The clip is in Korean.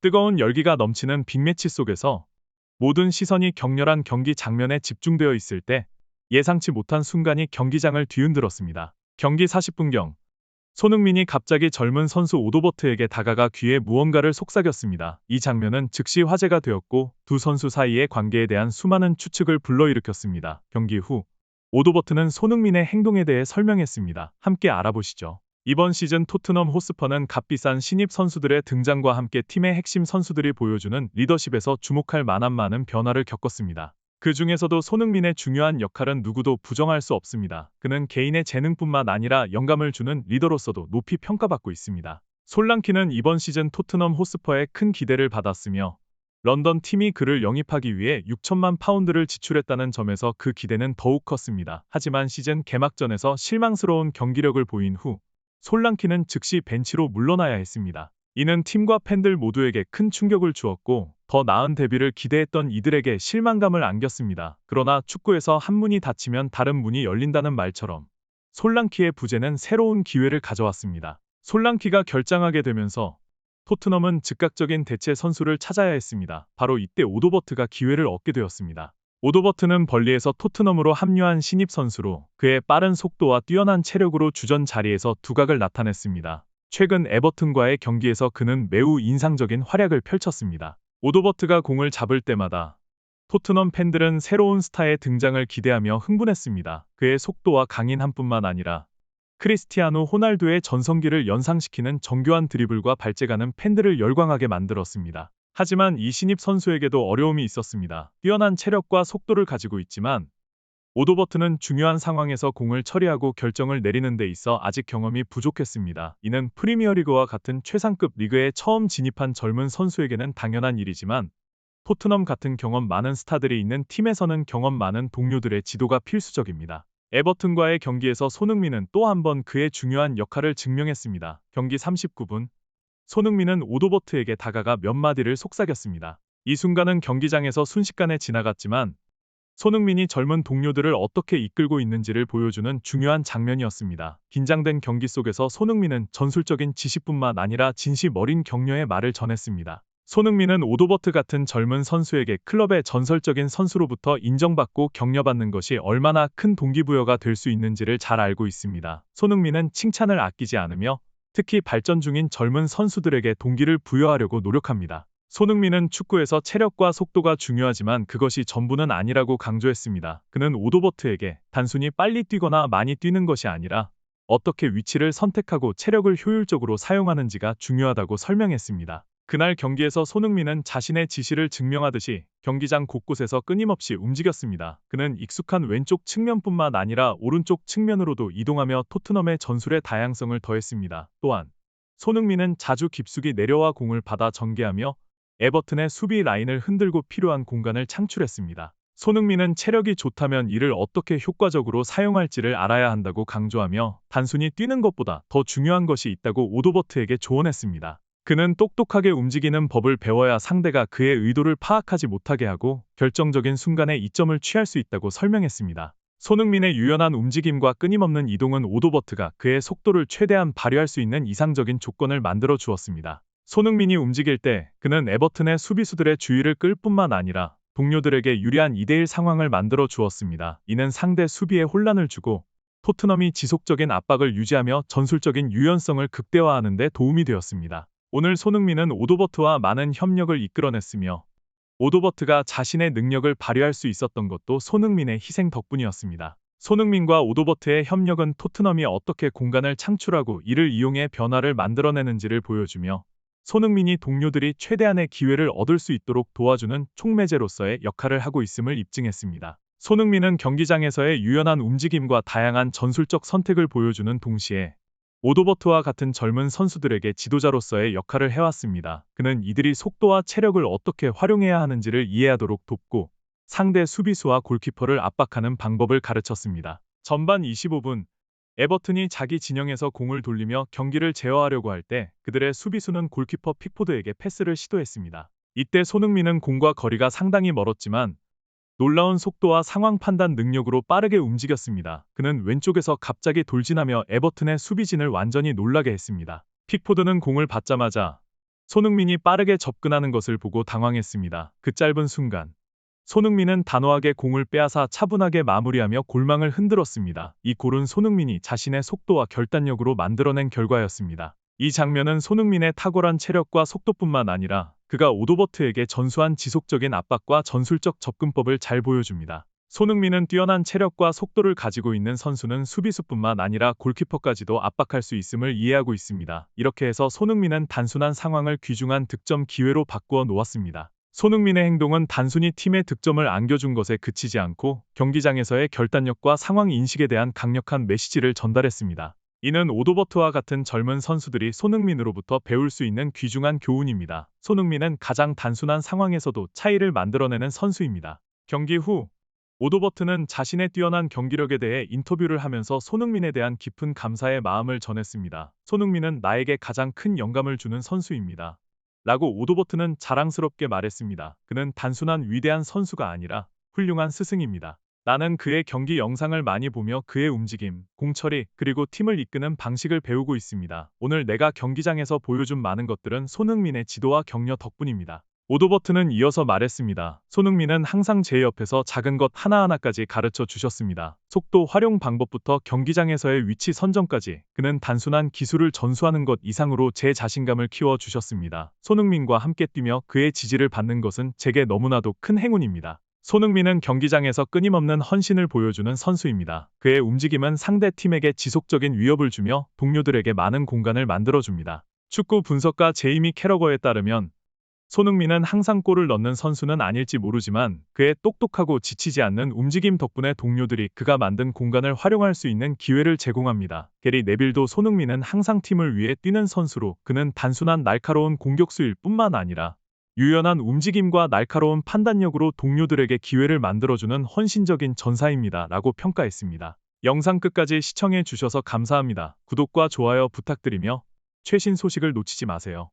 뜨거운 열기가 넘치는 빅매치 속에서 모든 시선이 격렬한 경기 장면에 집중되어 있을 때 예상치 못한 순간이 경기장을 뒤흔들었습니다. 경기 40분경 손흥민이 갑자기 젊은 선수 오도버트에게 다가가 귀에 무언가를 속삭였습니다. 이 장면은 즉시 화제가 되었고 두 선수 사이의 관계에 대한 수많은 추측을 불러일으켰습니다. 경기 후 오도버트는 손흥민의 행동에 대해 설명했습니다. 함께 알아보시죠. 이번 시즌 토트넘 호스퍼는 값비싼 신입 선수들의 등장과 함께 팀의 핵심 선수들이 보여주는 리더십에서 주목할 만한 많은 변화를 겪었습니다. 그 중에서도 손흥민의 중요한 역할은 누구도 부정할 수 없습니다. 그는 개인의 재능뿐만 아니라 영감을 주는 리더로서도 높이 평가받고 있습니다. 솔랑키는 이번 시즌 토트넘 호스퍼에 큰 기대를 받았으며 런던 팀이 그를 영입하기 위해 6천만 파운드를 지출했다는 점에서 그 기대는 더욱 컸습니다. 하지만 시즌 개막전에서 실망스러운 경기력을 보인 후 솔랑키는 즉시 벤치로 물러나야 했습니다. 이는 팀과 팬들 모두에게 큰 충격을 주었고 더 나은 데뷔를 기대했던 이들에게 실망감을 안겼습니다. 그러나 축구에서 한 문이 닫히면 다른 문이 열린다는 말처럼 솔랑키의 부재는 새로운 기회를 가져왔습니다. 솔랑키가 결장하게 되면서 토트넘은 즉각적인 대체 선수를 찾아야 했습니다. 바로 이때 오도버트가 기회를 얻게 되었습니다. 오도버트는 벌리에서 토트넘으로 합류한 신입 선수로 그의 빠른 속도와 뛰어난 체력으로 주전 자리에서 두각을 나타냈습니다. 최근 에버튼과의 경기에서 그는 매우 인상적인 활약을 펼쳤습니다. 오도버트가 공을 잡을 때마다 토트넘 팬들은 새로운 스타의 등장을 기대하며 흥분했습니다. 그의 속도와 강인함뿐만 아니라 크리스티아노 호날두의 전성기를 연상시키는 정교한 드리블과 발재간은 팬들을 열광하게 만들었습니다. 하지만 이 신입 선수에게도 어려움이 있었습니다. 뛰어난 체력과 속도를 가지고 있지만 오도버트는 중요한 상황에서 공을 처리하고 결정을 내리는 데 있어 아직 경험이 부족했습니다. 이는 프리미어리그와 같은 최상급 리그에 처음 진입한 젊은 선수에게는 당연한 일이지만 토트넘 같은 경험 많은 스타들이 있는 팀에서는 경험 많은 동료들의 지도가 필수적입니다. 에버튼과의 경기에서 손흥민은 또 한 번 그의 중요한 역할을 증명했습니다. 경기 39분 손흥민은 오도버트에게 다가가 몇 마디를 속삭였습니다. 이 순간은 경기장에서 순식간에 지나갔지만 손흥민이 젊은 동료들을 어떻게 이끌고 있는지를 보여주는 중요한 장면이었습니다. 긴장된 경기 속에서 손흥민은 전술적인 지시뿐만 아니라 진심 어린 격려의 말을 전했습니다. 손흥민은 오도버트 같은 젊은 선수에게 클럽의 전설적인 선수로부터 인정받고 격려받는 것이 얼마나 큰 동기부여가 될 수 있는지를 잘 알고 있습니다. 손흥민은 칭찬을 아끼지 않으며 특히 발전 중인 젊은 선수들에게 동기를 부여하려고 노력합니다. 손흥민은 축구에서 체력과 속도가 중요하지만 그것이 전부는 아니라고 강조했습니다. 그는 오도버트에게 단순히 빨리 뛰거나 많이 뛰는 것이 아니라 어떻게 위치를 선택하고 체력을 효율적으로 사용하는지가 중요하다고 설명했습니다. 그날 경기에서 손흥민은 자신의 지시를 증명하듯이 경기장 곳곳에서 끊임없이 움직였습니다. 그는 익숙한 왼쪽 측면뿐만 아니라 오른쪽 측면으로도 이동하며 토트넘의 전술의 다양성을 더했습니다. 또한 손흥민은 자주 깊숙이 내려와 공을 받아 전개하며 에버튼의 수비 라인을 흔들고 필요한 공간을 창출했습니다. 손흥민은 체력이 좋다면 이를 어떻게 효과적으로 사용할지를 알아야 한다고 강조하며 단순히 뛰는 것보다 더 중요한 것이 있다고 오도버트에게 조언했습니다. 그는 똑똑하게 움직이는 법을 배워야 상대가 그의 의도를 파악하지 못하게 하고 결정적인 순간에 이점을 취할 수 있다고 설명했습니다. 손흥민의 유연한 움직임과 끊임없는 이동은 오도버트가 그의 속도를 최대한 발휘할 수 있는 이상적인 조건을 만들어 주었습니다. 손흥민이 움직일 때 그는 에버튼의 수비수들의 주의를 끌 뿐만 아니라 동료들에게 유리한 2대1 상황을 만들어 주었습니다. 이는 상대 수비에 혼란을 주고 토트넘이 지속적인 압박을 유지하며 전술적인 유연성을 극대화하는 데 도움이 되었습니다. 오늘 손흥민은 오도버트와 많은 협력을 이끌어냈으며 오도버트가 자신의 능력을 발휘할 수 있었던 것도 손흥민의 희생 덕분이었습니다. 손흥민과 오도버트의 협력은 토트넘이 어떻게 공간을 창출하고 이를 이용해 변화를 만들어내는지를 보여주며 손흥민이 동료들이 최대한의 기회를 얻을 수 있도록 도와주는 촉매제로서의 역할을 하고 있음을 입증했습니다. 손흥민은 경기장에서의 유연한 움직임과 다양한 전술적 선택을 보여주는 동시에 오도버트와 같은 젊은 선수들에게 지도자로서의 역할을 해왔습니다. 그는 이들이 속도와 체력을 어떻게 활용해야 하는지를 이해하도록 돕고 상대 수비수와 골키퍼를 압박하는 방법을 가르쳤습니다. 전반 25분 에버튼이 자기 진영에서 공을 돌리며 경기를 제어하려고 할 때 그들의 수비수는 골키퍼 픽포드에게 패스를 시도했습니다. 이때 손흥민은 공과 거리가 상당히 멀었지만 놀라운 속도와 상황 판단 능력으로 빠르게 움직였습니다. 그는 왼쪽에서 갑자기 돌진하며 에버튼의 수비진을 완전히 놀라게 했습니다. 픽포드는 공을 받자마자 손흥민이 빠르게 접근하는 것을 보고 당황했습니다. 그 짧은 순간 손흥민은 단호하게 공을 빼앗아 차분하게 마무리하며 골망을 흔들었습니다. 이 골은 손흥민이 자신의 속도와 결단력으로 만들어낸 결과였습니다. 이 장면은 손흥민의 탁월한 체력과 속도뿐만 아니라 그가 오도버트에게 전수한 지속적인 압박과 전술적 접근법을 잘 보여줍니다. 손흥민은 뛰어난 체력과 속도를 가지고 있는 선수는 수비수뿐만 아니라 골키퍼까지도 압박할 수 있음을 이해하고 있습니다. 이렇게 해서 손흥민은 단순한 상황을 귀중한 득점 기회로 바꾸어 놓았습니다. 손흥민의 행동은 단순히 팀의 득점을 안겨준 것에 그치지 않고 경기장에서의 결단력과 상황 인식에 대한 강력한 메시지를 전달했습니다. 이는 오도버트와 같은 젊은 선수들이 손흥민으로부터 배울 수 있는 귀중한 교훈입니다. 손흥민은 가장 단순한 상황에서도 차이를 만들어내는 선수입니다. 경기 후 오도버트는 자신의 뛰어난 경기력에 대해 인터뷰를 하면서 손흥민에 대한 깊은 감사의 마음을 전했습니다. 손흥민은 나에게 가장 큰 영감을 주는 선수입니다. 라고 오도버트는 자랑스럽게 말했습니다. 그는 단순한 위대한 선수가 아니라 훌륭한 스승입니다. 나는 그의 경기 영상을 많이 보며 그의 움직임, 공처리, 그리고 팀을 이끄는 방식을 배우고 있습니다. 오늘 내가 경기장에서 보여준 많은 것들은 손흥민의 지도와 격려 덕분입니다. 오도버트는 이어서 말했습니다. 손흥민은 항상 제 옆에서 작은 것 하나하나까지 가르쳐 주셨습니다. 속도 활용 방법부터 경기장에서의 위치 선정까지 그는 단순한 기술을 전수하는 것 이상으로 제 자신감을 키워 주셨습니다. 손흥민과 함께 뛰며 그의 지지를 받는 것은 제게 너무나도 큰 행운입니다. 손흥민은 경기장에서 끊임없는 헌신을 보여주는 선수입니다. 그의 움직임은 상대 팀에게 지속적인 위협을 주며 동료들에게 많은 공간을 만들어줍니다. 축구 분석가 제이미 캐러거에 따르면 손흥민은 항상 골을 넣는 선수는 아닐지 모르지만 그의 똑똑하고 지치지 않는 움직임 덕분에 동료들이 그가 만든 공간을 활용할 수 있는 기회를 제공합니다. 게리 네빌도 손흥민은 항상 팀을 위해 뛰는 선수로 그는 단순한 날카로운 공격수일 뿐만 아니라 유연한 움직임과 날카로운 판단력으로 동료들에게 기회를 만들어주는 헌신적인 전사입니다. 라고 평가했습니다. 영상 끝까지 시청해 주셔서 감사합니다. 구독과 좋아요 부탁드리며 최신 소식을 놓치지 마세요.